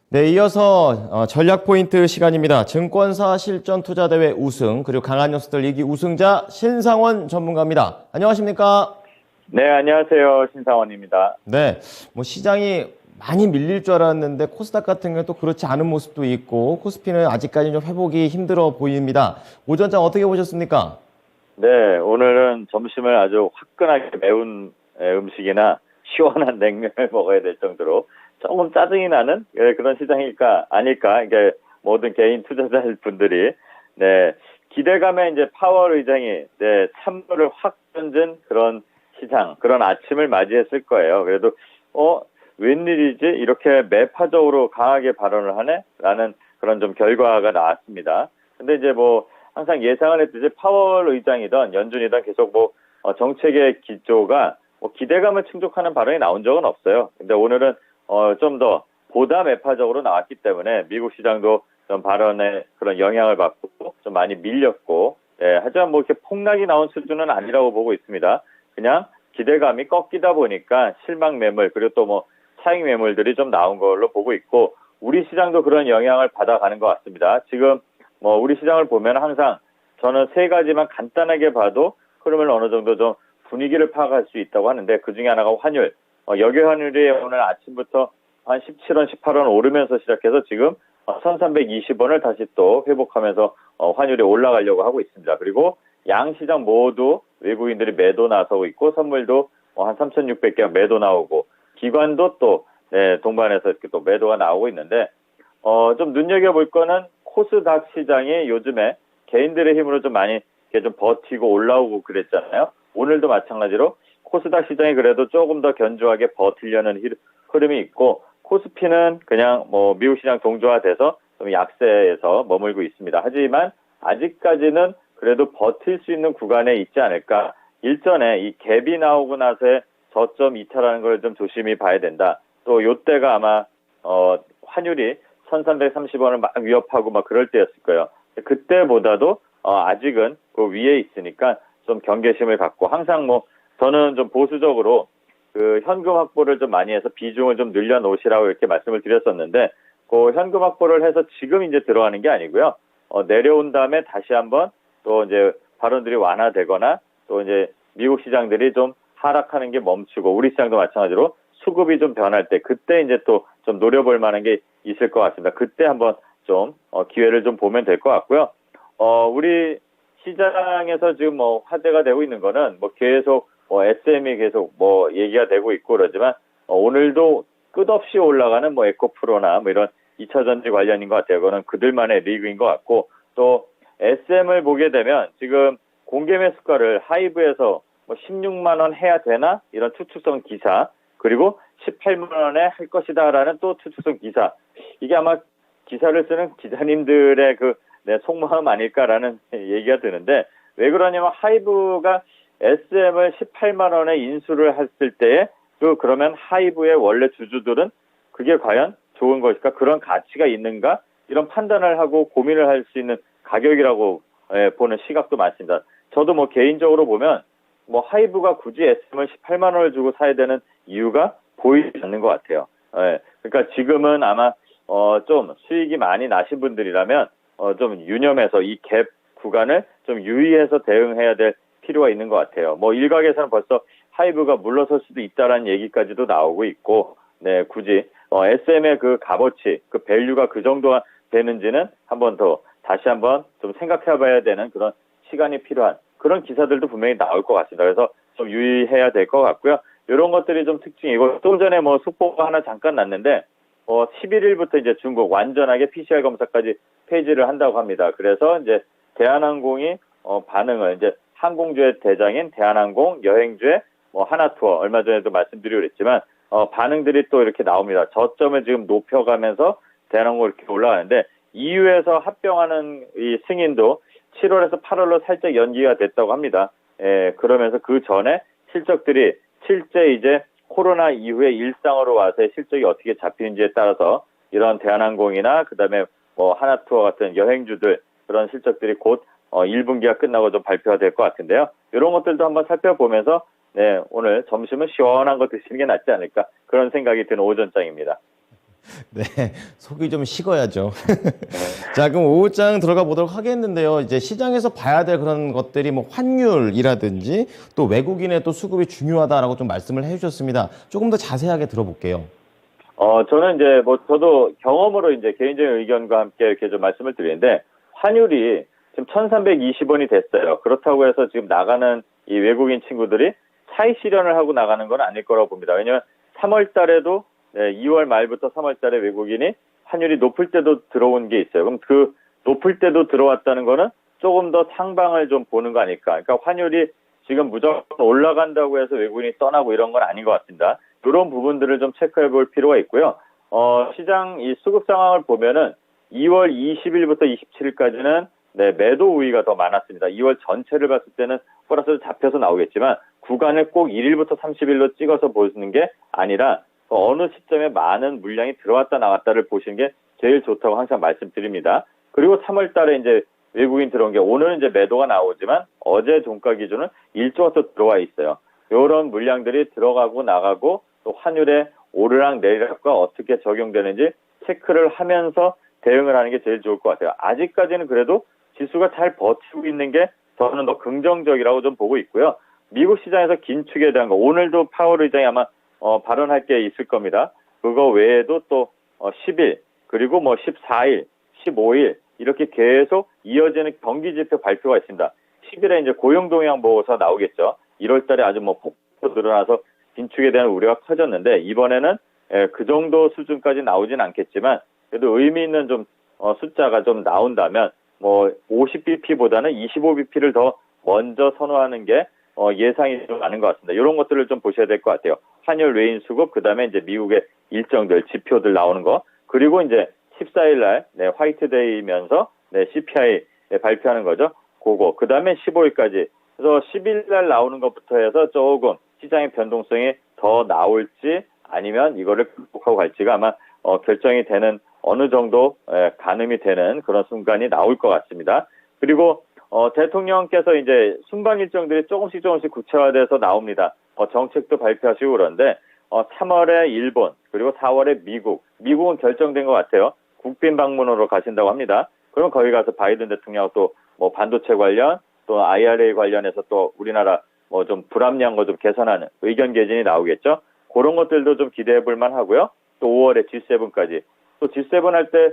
네, 이어서 전략 포인트 시간입니다. 증권사 실전 투자 대회 우승, 그리고 강한 녀석들 2기 우승자 신상원 전문가입니다. 안녕하십니까? 네, 안녕하세요. 신상원입니다. 네, 뭐 시장이 많이 밀릴 줄 알았는데 코스닥 같은 경우는 또 그렇지 않은 모습도 있고 코스피는 아직까지 좀 회복이 힘들어 보입니다. 오전장 어떻게 보셨습니까? 네, 오늘은 점심을 아주 화끈하게 매운 음식이나 시원한 냉면을 먹어야 될 정도로 조금 짜증이 나는 그런 시장일까 아닐까. 이게 모든 개인 투자자 분들이 네, 기대감에 이제 파월 의장이 찬물을 확 던진 그런 시장, 그런 아침을 맞이했을 거예요. 그래도 웬일이지? 이렇게 매파적으로 강하게 발언을 하네? 라는 그런 좀 결과가 나왔습니다. 근데 이제 뭐 항상 예상을 했듯이 파월 의장이든 연준이든 계속 정책의 기조가 기대감을 충족하는 발언이 나온 적은 없어요. 근데 오늘은 좀 더 보다 매파적으로 나왔기 때문에 미국 시장도 좀 발언에 그런 영향을 받고 좀 많이 밀렸고, 하지만 뭐 이렇게 폭락이 나온 수준은 아니라고 보고 있습니다. 그냥 기대감이 꺾이다 보니까 실망 매물 그리고 또 뭐 차익 매물들이 좀 나온 걸로 보고 있고, 우리 시장도 그런 영향을 받아가는 것 같습니다. 지금 뭐 우리 시장을 보면 항상 저는 세 가지만 간단하게 봐도 흐름을 어느 정도 좀 분위기를 파악할 수 있다고 하는데, 그 중에 하나가 환율. 여기 환율이 오늘 아침부터 한 17원, 18원 오르면서 시작해서 지금 1320원을 다시 또 회복하면서 환율이 올라가려고 하고 있습니다. 그리고 양시장 모두 외국인들이 매도 나서고 있고, 선물도 한 3,600개 매도 나오고, 기관도 또 동반해서 이렇게 또 매도가 나오고 있는데, 좀 눈여겨볼 거는 코스닥 시장이 요즘에 개인들의 힘으로 좀 많이 이렇게 좀 버티고 올라오고 그랬잖아요. 오늘도 마찬가지로 코스닥 시장이 그래도 조금 더 견조하게 버티려는 흐름이 있고, 코스피는 그냥 뭐 미국 시장 동조화돼서 좀 약세에서 머물고 있습니다. 하지만 아직까지는 그래도 버틸 수 있는 구간에 있지 않을까. 일전에 이 갭이 나오고 나서의 저점 이탈하는 걸 좀 조심히 봐야 된다. 또 요때가 아마 환율이 1330원을 막 위협하고 막 그럴 때였을 거예요. 그때보다도 아직은 그 위에 있으니까 좀 경계심을 갖고, 항상 뭐 저는 좀 보수적으로 그 현금 확보를 좀 많이 해서 비중을 좀 늘려놓으시라고 이렇게 말씀을 드렸었는데, 그 현금 확보를 해서 지금 이제 들어가는 게 아니고요. 내려온 다음에 다시 한번 또 이제 발언들이 완화되거나 또 이제 미국 시장들이 좀 하락하는 게 멈추고 우리 시장도 마찬가지로 수급이 좀 변할 때, 그때 이제 또 좀 노려볼 만한 게 있을 것 같습니다. 그때 한번 좀 기회를 좀 보면 될 것 같고요. 우리 시장에서 지금 뭐 화제가 되고 있는 거는 뭐 계속 SM이 계속 뭐 얘기가 되고 있고 그러지만, 오늘도 끝없이 올라가는 뭐 에코프로나 뭐 이런 2차 전지 관련인 것 같아요. 그거는 그들만의 리그인 것 같고, 또 SM을 보게 되면 지금 공개 매수가를 하이브에서 뭐 16만 원 해야 되나 이런 추측성 기사, 그리고 18만 원에 할 것이다라는 또 추측성 기사. 이게 아마 기사를 쓰는 기자님들의 속마음 아닐까라는 얘기가 드는데, 왜 그러냐면 하이브가 SM을 18만 원에 인수를 했을 때에 그러면 하이브의 원래 주주들은 그게 과연 좋은 것일까? 그런 가치가 있는가? 이런 판단을 하고 고민을 할 수 있는 가격이라고 보는 시각도 많습니다. 저도 뭐 개인적으로 보면 뭐 하이브가 굳이 SM을 18만 원을 주고 사야 되는 이유가 보이지 않는 것 같아요. 그러니까 지금은 아마 좀 수익이 많이 나신 분들이라면 좀 유념해서 이 갭 구간을 좀 유의해서 대응해야 될 필요가 있는 것 같아요. 뭐 일각에서는 벌써 하이브가 물러설 수도 있다라는 얘기까지도 나오고 있고, 굳이 SM의 그 값어치, 그 밸류가 그 정도가 되는지는 한번 더 다시 한번 좀 생각해봐야 되는 그런 시간이 필요한 그런 기사들도 분명히 나올 것 같습니다. 그래서 좀 유의해야 될 것 같고요. 이런 것들이 좀 특징이고, 좀 전에 뭐 속보가 하나 잠깐 났는데 11일부터 이제 중국 완전하게 PCR 검사까지 폐지를 한다고 합니다. 그래서 이제 대한항공이 반응을 이제 항공주의 대장인 대한항공, 여행주의 뭐 하나투어, 얼마 전에도 말씀드리고 그랬지만 반응들이 또 이렇게 나옵니다. 저점을 지금 높여가면서 대한항공 이렇게 올라가는데, EU에서 합병하는 이 승인도 7월에서 8월로 살짝 연기가 됐다고 합니다. 그러면서 그 전에 실적들이 실제 이제 코로나 이후에 일상으로 와서의 실적이 어떻게 잡히는지에 따라서 이런 대한항공이나 그다음에 뭐 하나투어 같은 여행주들 그런 실적들이 곧 1분기가 끝나고 좀 발표가 될 것 같은데요. 이런 것들도 한번 살펴보면서 오늘 점심은 시원한 거 드시는 게 낫지 않을까, 그런 생각이 드는 오전장입니다. 네, 속이 좀 식어야죠. 자, 그럼 오후장 들어가 보도록 하겠는데요. 이제 시장에서 봐야 될 그런 것들이 뭐 환율이라든지 또 외국인의 또 수급이 중요하다라고 좀 말씀을 해주셨습니다. 조금 더 자세하게 들어볼게요. 저는 이제 뭐 저도 경험으로 이제 개인적인 의견과 함께 이렇게 좀 말씀을 드리는데 환율이 지금 1,320원이 됐어요. 그렇다고 해서 지금 나가는 이 외국인 친구들이 차익 실현을 하고 나가는 건 아닐 거라고 봅니다. 왜냐하면 3월 달에도 2월 말부터 3월 달에 외국인이 환율이 높을 때도 들어온 게 있어요. 그럼 그 높을 때도 들어왔다는 거는 조금 더 상방을 좀 보는 거 아닐까. 그러니까 환율이 지금 무조건 올라간다고 해서 외국인이 떠나고 이런 건 아닌 것 같습니다. 이런 부분들을 좀 체크해 볼 필요가 있고요. 시장 이 수급 상황을 보면은 2월 20일부터 27일까지는 매도 우위가 더 많았습니다. 2월 전체를 봤을 때는 플러스 잡혀서 나오겠지만 구간을 꼭 1일부터 30일로 찍어서 보시는 게 아니라 어느 시점에 많은 물량이 들어왔다 나왔다를 보시는 게 제일 좋다고 항상 말씀드립니다. 그리고 3월 달에 이제 외국인 들어온 게 오늘은 이제 매도가 나오지만 어제 종가 기준은 1조가 들어와 있어요. 이런 물량들이 들어가고 나가고 또 환율의 오르락 내리락과 어떻게 적용되는지 체크를 하면서 대응을 하는 게 제일 좋을 것 같아요. 아직까지는 그래도 지수가 잘 버티고 있는 게 저는 더 긍정적이라고 좀 보고 있고요. 미국 시장에서 긴축에 대한 거 오늘도 파월 의장이 아마 발언할 게 있을 겁니다. 그거 외에도 또 10일 그리고 뭐 14일, 15일 이렇게 계속 이어지는 경기 지표 발표가 있습니다. 10일에 이제 고용 동향 보고서 나오겠죠. 1월 달에 아주 뭐 폭포 늘어나서 긴축에 대한 우려가 커졌는데 이번에는 그 정도 수준까지 나오진 않겠지만 그래도 의미 있는 좀 숫자가 좀 나온다면 뭐 50bp보다는 25bp를 더 먼저 선호하는 게 예상이 좀 많은 것 같습니다. 이런 것들을 좀 보셔야 될 것 같아요. 환율 외인 수급, 그 다음에 이제 미국의 일정들, 지표들 나오는 거, 그리고 이제 14일 날, 화이트데이면서, CPI 발표하는 거죠. 그거. 그 다음에 15일까지. 그래서 10일 날 나오는 것부터 해서 조금 시장의 변동성이 더 나올지 아니면 이거를 극복하고 갈지가 아마 결정이 되는 어느 정도 가늠이 되는 그런 순간이 나올 것 같습니다. 그리고 대통령께서 이제 순방 일정들이 조금씩 구체화돼서 나옵니다. 정책도 발표하시고 그런데 3월에 일본 그리고 4월에 미국은 결정된 것 같아요. 국빈 방문으로 가신다고 합니다. 그럼 거기 가서 바이든 대통령 또 뭐 반도체 관련 또 IRA 관련해서 또 우리나라 뭐 좀 불합리한 거 좀 개선하는 의견 개진이 나오겠죠. 그런 것들도 좀 기대해 볼 만하고요. 또 5월에 G7까지 또 G7 할 때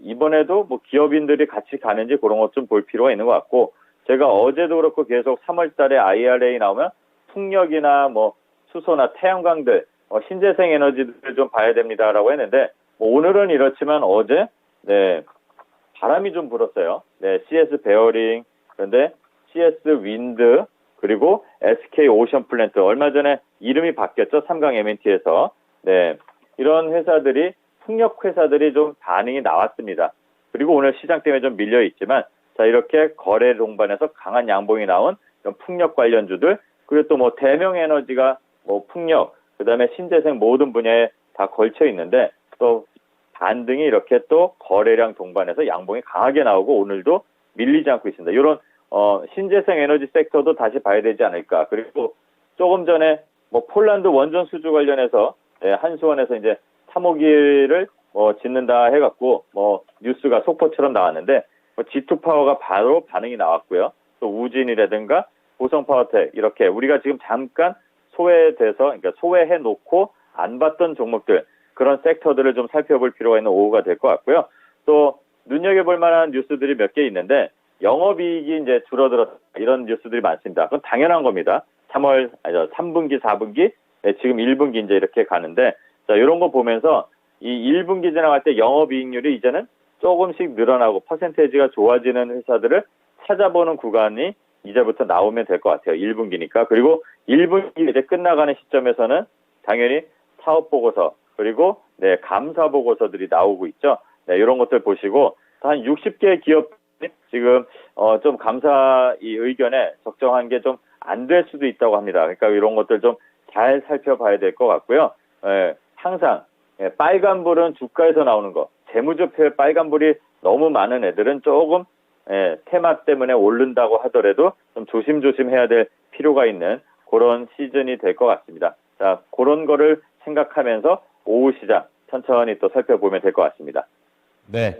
이번에도 뭐 기업인들이 같이 가는지 그런 것 좀 볼 필요가 있는 것 같고 제가 어제도 그렇고 계속 3월 달에 IRA 나오면 풍력이나 뭐 수소나 태양광들 신재생 에너지들을 좀 봐야 됩니다라고 했는데 뭐 오늘은 이렇지만 어제 바람이 좀 불었어요. CS 베어링 그런데 CS 윈드 그리고 SK 오션 플랜트 얼마 전에 이름이 바뀌었죠. 삼강 M&T에서 이런 회사들이 풍력 회사들이 좀 반응이 나왔습니다. 그리고 오늘 시장 때문에 좀 밀려 있지만 자 이렇게 거래 동반해서 강한 양봉이 나온 이런 풍력 관련주들 그리고 또 뭐 대명 에너지가 뭐 풍력 그다음에 신재생 모든 분야에 다 걸쳐 있는데 또 반등이 이렇게 또 거래량 동반해서 양봉이 강하게 나오고 오늘도 밀리지 않고 있습니다. 이런 신재생 에너지 섹터도 다시 봐야 되지 않을까. 그리고 조금 전에 뭐 폴란드 원전 수주 관련해서 한수원에서 이제 3호기를 짓는다 해갖고 뭐 뉴스가 속보처럼 나왔는데 G2 파워가 바로 반응이 나왔고요. 또 우진이라든가 보성파워텍 이렇게 우리가 지금 잠깐 그러니까 소외해 놓고 안 봤던 종목들 그런 섹터들을 좀 살펴볼 필요가 있는 오후가 될 것 같고요. 또 눈여겨볼 만한 뉴스들이 몇 개 있는데 영업이익이 이제 줄어들었다 이런 뉴스들이 많습니다. 그건 당연한 겁니다. 3분기, 4분기, 지금 1분기 이제 이렇게 가는데 자 이런 거 보면서 이 1분기 지나갈 때 영업이익률이 이제는 조금씩 늘어나고 퍼센테이지가 좋아지는 회사들을 찾아보는 구간이 이제부터 나오면 될 것 같아요. 1분기니까. 그리고 1분기 이제 끝나가는 시점에서는 당연히 사업 보고서 그리고 감사 보고서들이 나오고 있죠. 이런 것들 보시고 한 60개 기업 지금 좀 감사 이 의견에 적정한 게 좀 안 될 수도 있다고 합니다. 그러니까 이런 것들 좀 잘 살펴봐야 될 것 같고요. 항상 빨간불은 주가에서 나오는 거. 재무제표에 빨간불이 너무 많은 애들은 조금 테마 때문에 오른다고 하더라도 좀 조심조심 해야 될 필요가 있는 그런 시즌이 될 것 같습니다. 자, 그런 거를 생각하면서 오후 시장 천천히 또 살펴보면 될 것 같습니다. 네.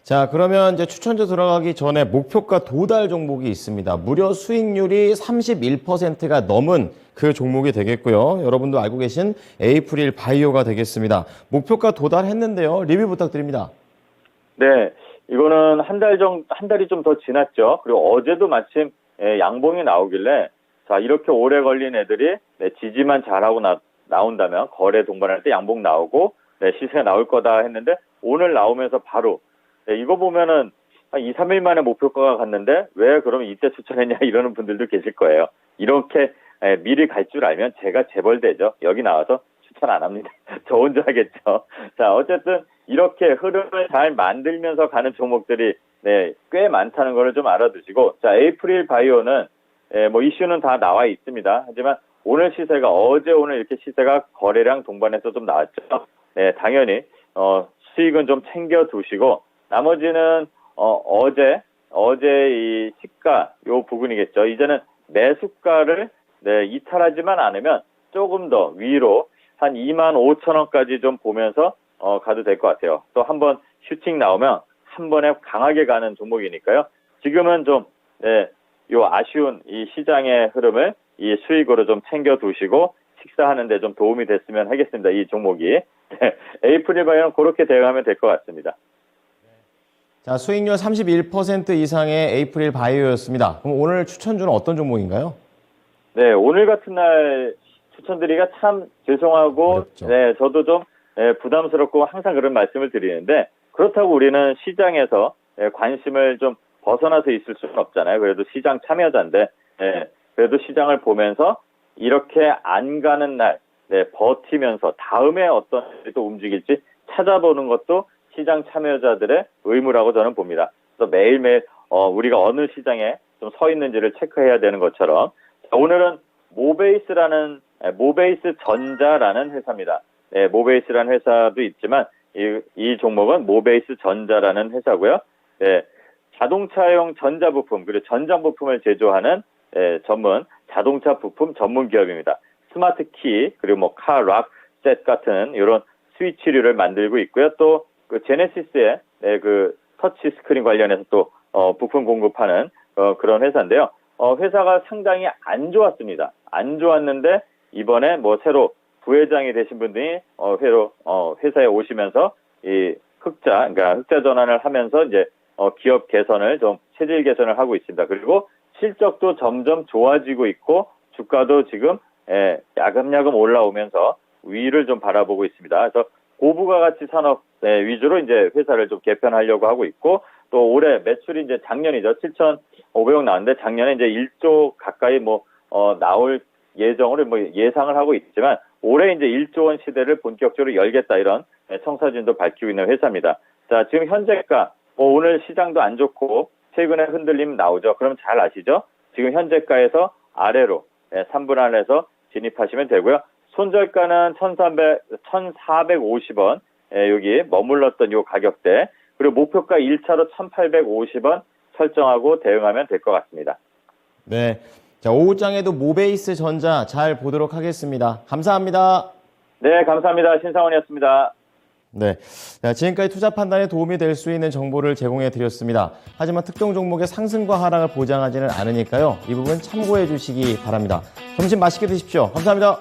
자, 그러면 이제 추천주 들어가기 전에 목표가 도달 종목이 있습니다. 무려 수익률이 31%가 넘은 그 종목이 되겠고요. 여러분도 알고 계신 에이프릴 바이오가 되겠습니다. 목표가 도달했는데요. 리뷰 부탁드립니다. 네, 이거는 한 달이 좀 더 지났죠. 그리고 어제도 마침 양봉이 나오길래 자, 이렇게 오래 걸린 애들이 지지만 잘하고 나온다면 거래 동반할 때 양봉 나오고 시세가 나올 거다 했는데 오늘 나오면서 바로 이거 보면은 한 2, 3일 만에 목표가가 갔는데 왜 그럼 이때 추천했냐 이러는 분들도 계실 거예요. 이렇게 미리 갈 줄 알면 제가 재벌되죠. 여기 나와서 추천 안 합니다. 저 혼자 하겠죠. 자, 어쨌든 이렇게 흐름을 잘 만들면서 가는 종목들이 꽤 많다는 거를 좀 알아두시고, 자, 에이프릴 바이오는 뭐 이슈는 다 나와 있습니다. 하지만 오늘 시세가 오늘 이렇게 시세가 거래량 동반해서 좀 나왔죠. 네, 당연히 수익은 좀 챙겨 두시고 나머지는 어제 이 시가 요 부분이겠죠. 이제는 매수가를 이탈하지만 않으면 조금 더 위로 한 25,000원까지 좀 보면서 가도 될 것 같아요. 또 한번 슈팅 나오면 한 번에 강하게 가는 종목이니까요. 지금은 좀 요 아쉬운 이 시장의 흐름을 이 수익으로 좀 챙겨 두시고 식사하는 데 좀 도움이 됐으면 하겠습니다. 이 종목이. 에이프릴 바이오는 그렇게 대응하면 될 것 같습니다. 자, 수익률 31% 이상의 에이프릴 바이오였습니다. 그럼 오늘 추천주는 어떤 종목인가요? 네, 오늘 같은 날 추천드리기가 참 죄송하고, 어렵죠. 저도 좀 부담스럽고 항상 그런 말씀을 드리는데, 그렇다고 우리는 시장에서 관심을 좀 벗어나서 있을 수는 없잖아요. 그래도 시장 참여자인데, 그래도 시장을 보면서 이렇게 안 가는 날, 버티면서 다음에 어떤 일이 또 움직일지 찾아보는 것도 시장 참여자들의 의무라고 저는 봅니다. 그래서 매일매일 우리가 어느 시장에 좀 서 있는지를 체크해야 되는 것처럼 오늘은 모베이스 전자라는 회사입니다. 모베이스라는 회사도 있지만 이 종목은 모베이스 전자라는 회사고요. 자동차용 전자부품 그리고 전장부품을 제조하는 전문 자동차 부품 전문 기업입니다. 스마트 키 그리고 뭐 카락 셋 같은 이런 스위치류를 만들고 있고요. 또 그 제네시스의 그 터치 스크린 관련해서 또 부품 공급하는 그런 회사인데요. 회사가 상당히 안 좋았습니다. 안 좋았는데 이번에 뭐 새로 부회장이 되신 분들이 회사에 오시면서 이 그러니까 흑자 전환을 하면서 이제 기업 개선을 좀 체질 개선을 하고 있습니다. 그리고 실적도 점점 좋아지고 있고 주가도 지금 야금야금 올라오면서 위를 좀 바라보고 있습니다. 그래서 고부가 가치 산업 위주로 이제 회사를 좀 개편하려고 하고 있고 또 올해 매출이 이제 작년이죠. 7,500억 나왔는데 작년에 이제 1조 가까이 나올 예정으로 예상을 하고 있지만 올해 이제 1조 원 시대를 본격적으로 열겠다 이런 청사진도 밝히고 있는 회사입니다. 자, 지금 현재가 오늘 시장도 안 좋고 최근에 흔들림 나오죠. 그럼 잘 아시죠? 지금 현재가에서 아래로 3분 안에서 진입하시면 되고요. 손절가는 1,450원 여기 머물렀던 요 가격대 그리고 목표가 1차로 1,850원 설정하고 대응하면 될 것 같습니다. 네. 자, 오후장에도 모베이스 전자 잘 보도록 하겠습니다. 감사합니다. 네, 감사합니다. 신상원이었습니다. 네. 자, 지금까지 투자 판단에 도움이 될 수 있는 정보를 제공해 드렸습니다. 하지만 특정 종목의 상승과 하락을 보장하지는 않으니까요. 이 부분 참고해 주시기 바랍니다. 점심 맛있게 드십시오. 감사합니다.